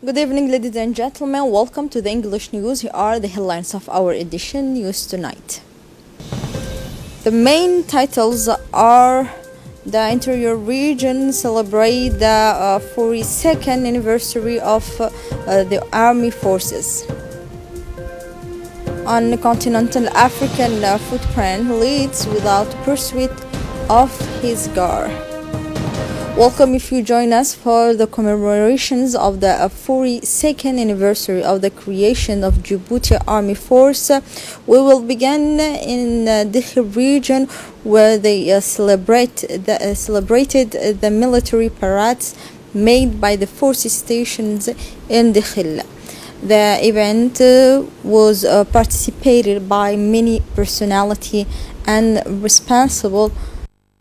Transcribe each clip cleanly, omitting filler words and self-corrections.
Good evening, ladies and gentlemen. Welcome to the English news. Here are the headlines of our edition news tonight. The main titles are: the interior region celebrate the 42nd anniversary of the army forces. On continental African footprint leads without pursuit of his gar. Welcome if you join us for the commemorations of the 42nd anniversary of the creation of Djibouti Army Force. We will begin in the region where they celebrated the military parades made by the forces stations in Dikhil. The event was participated by many personality and responsible,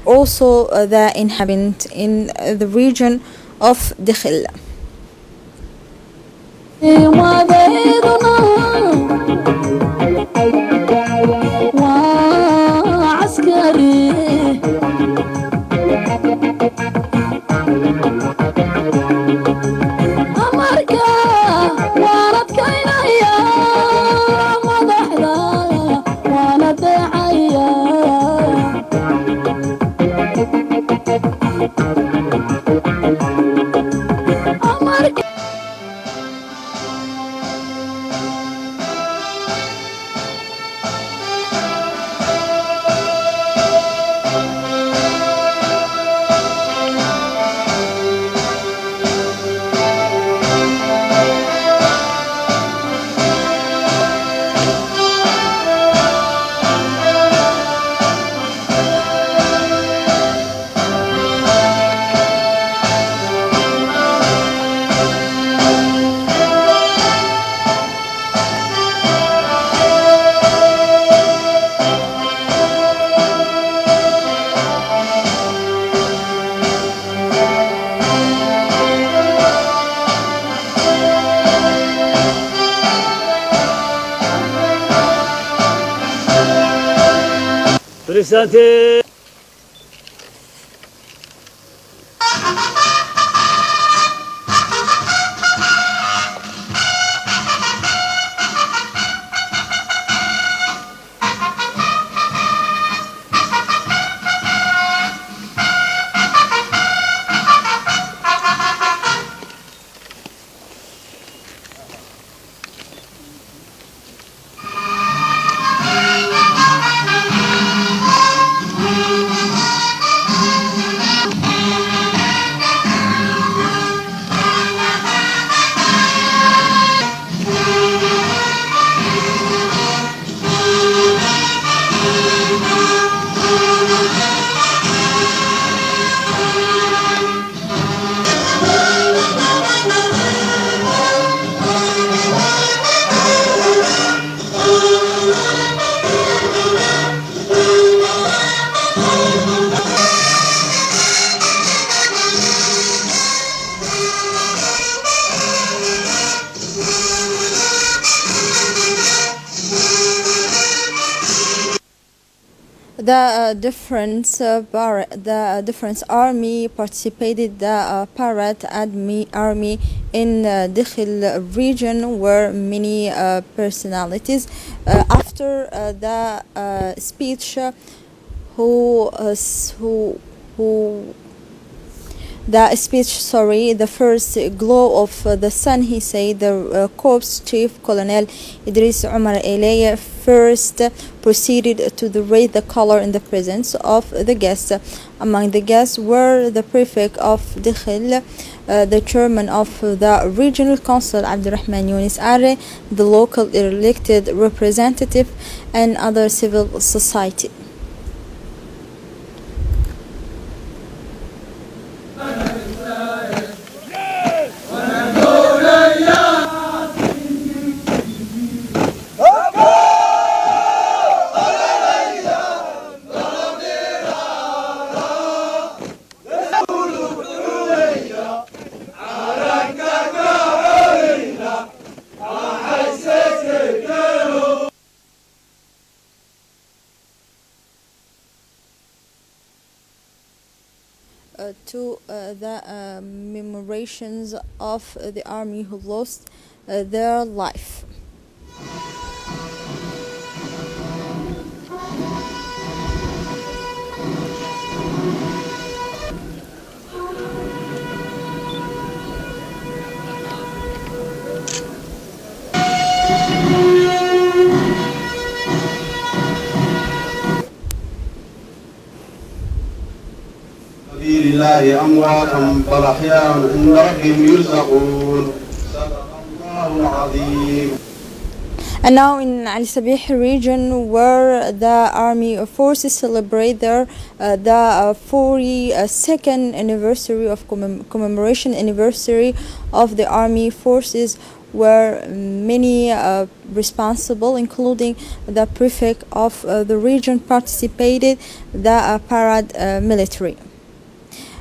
also the inhabitants in the region of Dikhil. Presente. The different army participated the parade army in Dikhil region were many personalities. After the speech, who uh, s- who who the first glow of the sun, he said, the Corps Chief Colonel Idris Omar Eleye first proceeded to raise the color in the presence of the guests. Among the guests were the prefect of Dikhil, the chairman of the regional council Abdurrahman Yunis Are, the local elected representative, and other civil society. to the commemorations of the army who lost their life. لله أمواتا بل أحياء عند ربهم يرزقون صدق الله العظيم. And now in Al Sabih region, where the army forces celebrate the 42nd anniversary of commemoration anniversary of the army forces, were many responsible, including the prefect of the region, participated the parade military.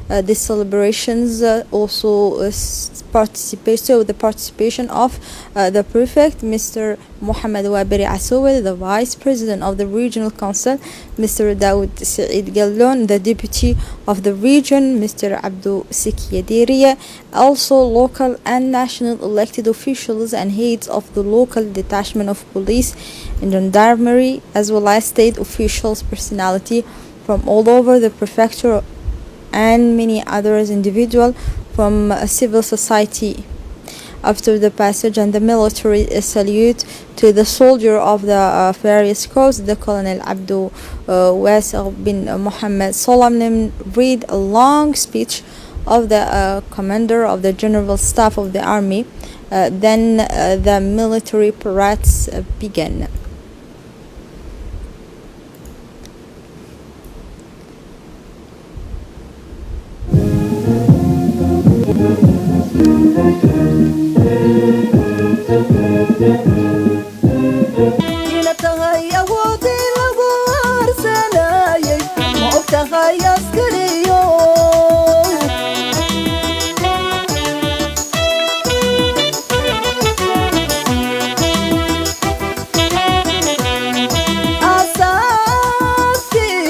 These celebrations also the participation of the prefect, Mr. Muhammad Wabiri Asowe, the vice president of the regional council, Mr. Daoud Saeed Gallon, the deputy of the region, Mr. Abdou Sikyadiriya, also local and national elected officials and heads of the local detachment of police and gendarmerie, as well as state officials, personality from all over the prefecture, and many others individuals from civil society. After the passage and the military salute to the soldier of the various corps, the Colonel Abdou Wasir bin Muhammad solemnly read a long speech of the commander of the general staff of the army. Then the military parades began.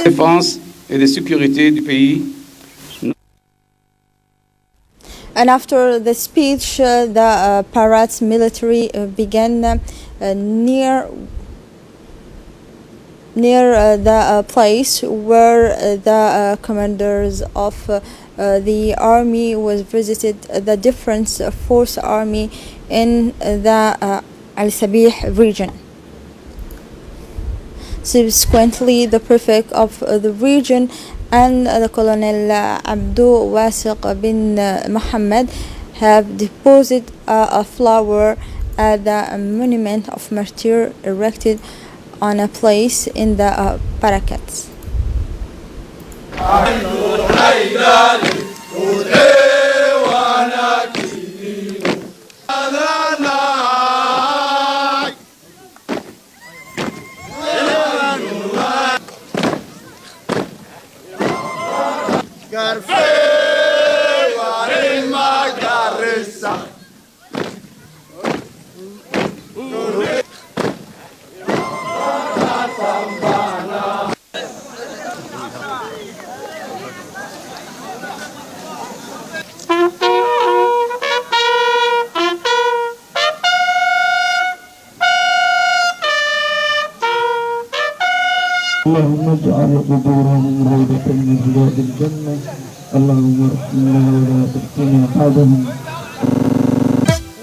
Défense et de sécurité du pays. And after the speech, the parades military began near the place where the commanders of the army was visited the different force army in the Al Sabih region. Subsequently, the prefect of the region and the Colonel Abdou Wasiq bin Muhammad have deposited a flower at the monument of martyr erected on a place in the Barakats. اللهم اجعل قبورهم روضة من رياض الجنة اللهم ارحمنا ولا تفتنا بعدهم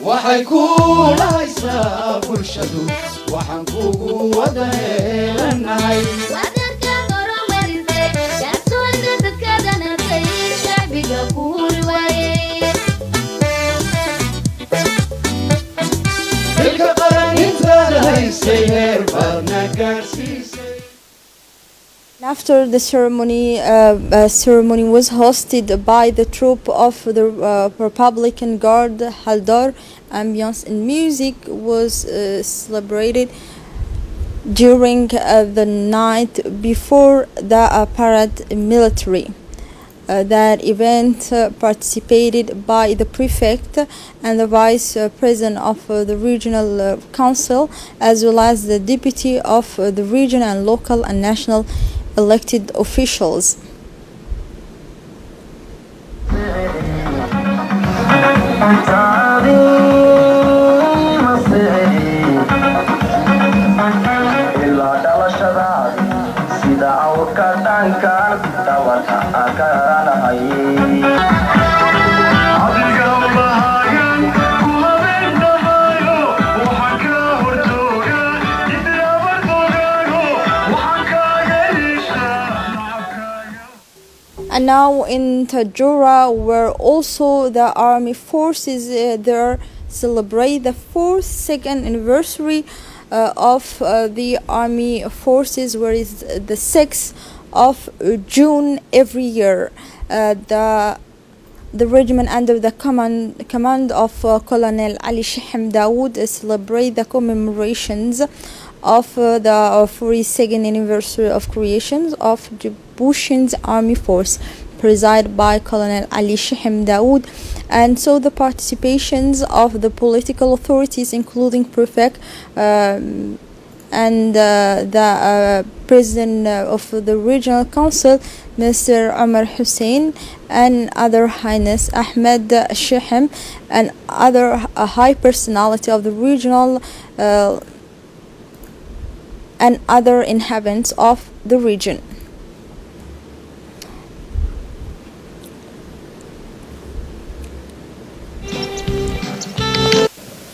وحيكون حساب الشدو وحنكون ودهناي وذاك غرام ورثي كسر ذكرنا في شعبي قبول وين تلك قرن انت لهي سير برنكرسي. After the ceremony, was hosted by the troop of the Republican Guard Haldar. Ambience and music was celebrated during the night before the parade military. That event participated by the prefect and the vice president of the regional council, as well as the deputy of the region and local and national elected officials. ilaa dhalashadaadi sida awrka dhankan dawata akaranahay And now in Tajura, where also the army forces there celebrate the second anniversary of the army forces, where is the 6th of June every year. The regiment under the command of Colonel Ali Shehem Dawood celebrate the commemorations of the 42nd anniversary of creation of Djiboutian Army Force, presided by Colonel Ali Shehem Dawood, and so the participations of the political authorities, including prefect and the president of the regional council, Mr. Omar Hussein, and other Highness Ahmed Shehem, and other high personality of the regional and other inhabitants of the region.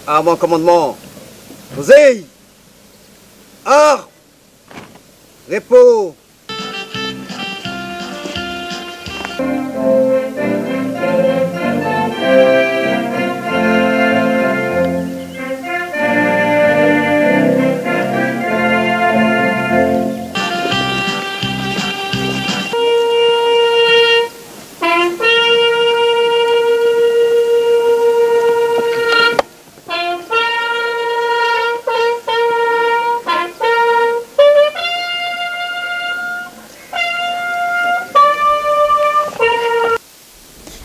À mon commandement, posez, armes, repos.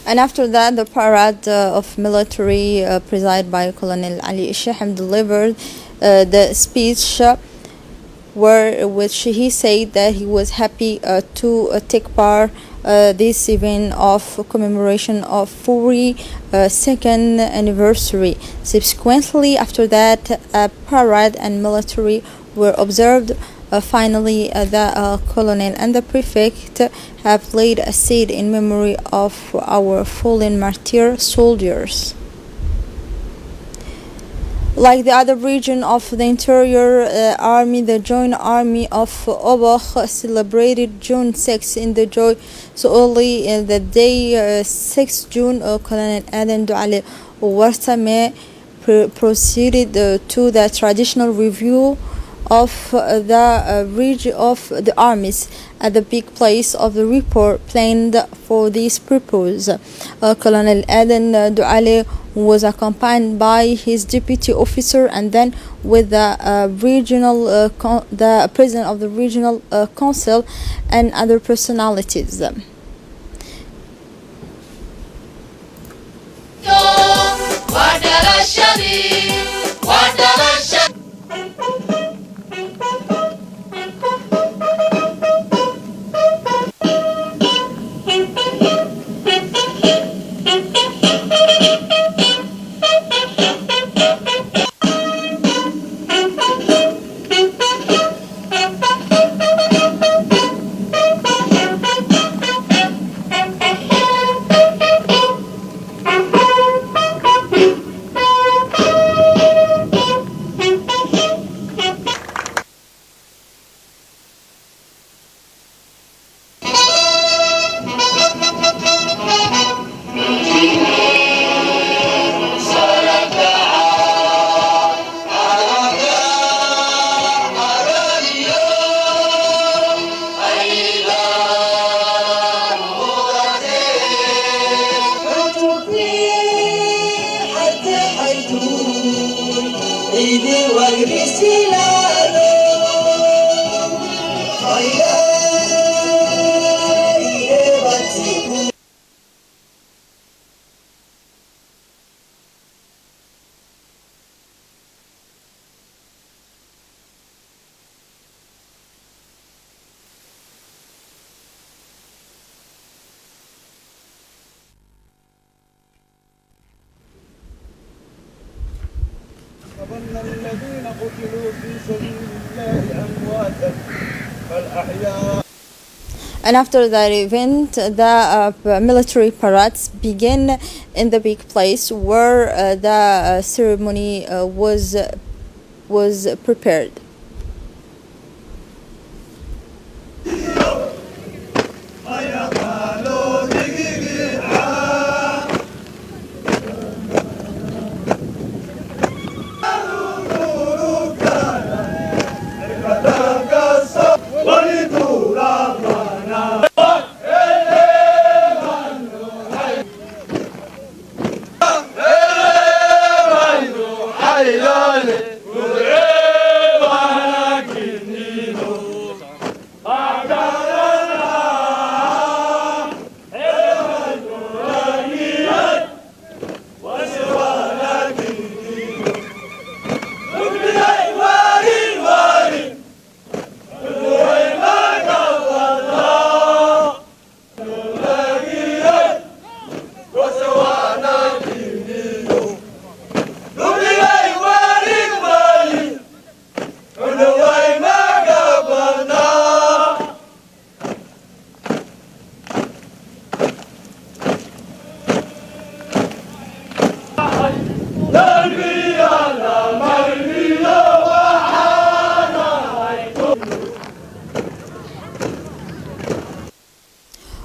And after that, the parade of military presided by Colonel Ali Shehem delivered the speech which he said that he was happy to take part this event of commemoration of 42nd anniversary. Subsequently, after that, a parade and military were observed. Finally, the colonel and the prefect have laid a seed in memory of our fallen martyr soldiers. Like the other region of the interior army, the joint army of Obakh celebrated June 6 in the joy. So early in the day, 6 June, Colonel Aden Douale Ouattame proceeded to the traditional review of the region of the armies at the big place of the report planned for this purpose. Colonel Aden Douale was accompanied by his deputy officer and then with the the president of the regional council and other personalities. وظن الذين قتلوا في سبيل الله أمواتا بل أحياء. And after that event, the military parades began in the big place where the ceremony was prepared.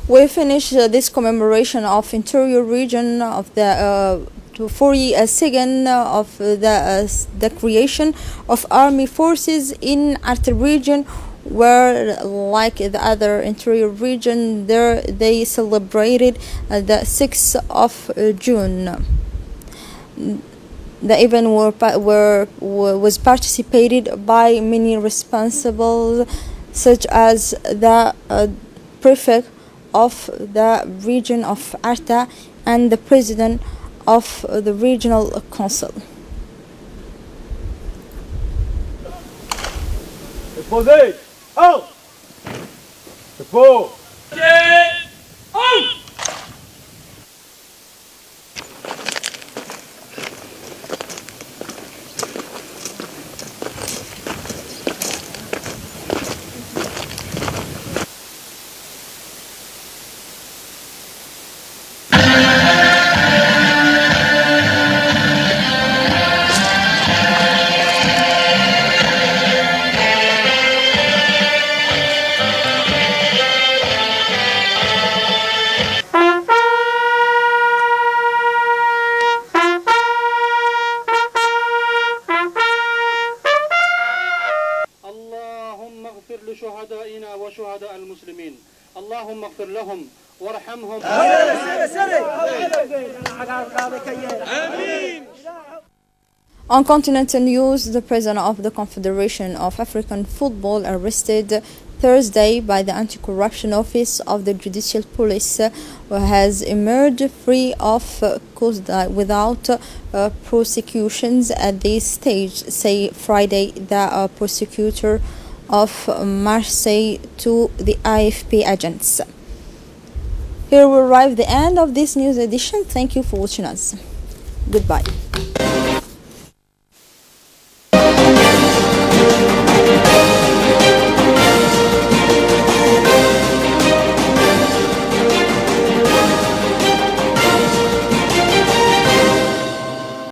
We finish this commemoration of interior region of the 42nd of the creation of army forces in RTD region, where like the other interior region there they celebrated the 6th of June. The event was participated by many responsibles such as the prefect of the region of Arta and the president of the regional council. Exposé. Out. Depot. اللهم اغفر لشهدائنا وشهداء المسلمين، اللهم اغفر لهم وارحمهم. On continental news, the president of the Confederation of African Football arrested Thursday by the Anti-Corruption Office of the Judicial Police has emerged free of cause without prosecutions at this stage, say Friday the prosecutor of Marseille to the AFP agents. Here we arrive the end of this news edition. Thank you for watching us. Goodbye.